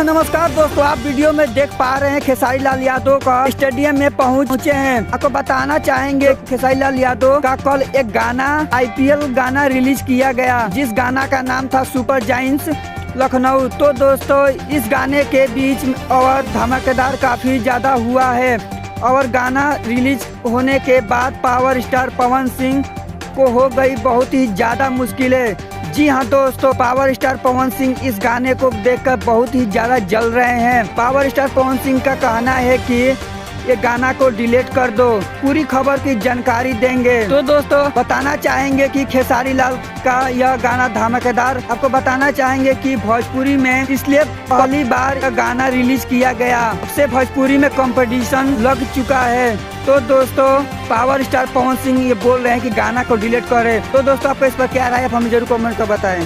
नमस्कार दोस्तों, आप वीडियो में देख पा रहे हैं खेसारी लाल यादव का स्टेडियम में पहुंचे हैं। आपको बताना चाहेंगे खेसारी लाल यादव का कल एक गाना IPL गाना रिलीज किया गया, जिस गाना का नाम था सुपर जायंट्स लखनऊ। तो दोस्तों इस गाने के बीच और धमाकेदार काफी ज्यादा हुआ है और गाना रिलीज होने के बाद पावर स्टार पवन सिंह को हो गई बहुत ही ज्यादा मुश्किलें। जी हाँ दोस्तों, पावर स्टार पवन सिंह इस गाने को देखकर बहुत ही ज्यादा जल रहे हैं। पावर स्टार पवन सिंह का कहना है कि ये गाना को डिलीट कर दो। पूरी खबर की जानकारी देंगे। तो दोस्तों बताना चाहेंगे कि खेसारी लाल का यह गाना धमाकेदार, आपको बताना चाहेंगे कि भोजपुरी में इसलिए पहली बार गाना रिलीज किया गया, उससे भोजपुरी में कंपटीशन लग चुका है। तो दोस्तों पावर स्टार पवन सिंह ये बोल रहे हैं कि गाना को डिलीट करें। तो दोस्तों आपको इस पर क्या राय है, आप हमें जरूर कमेंट कर बताएं।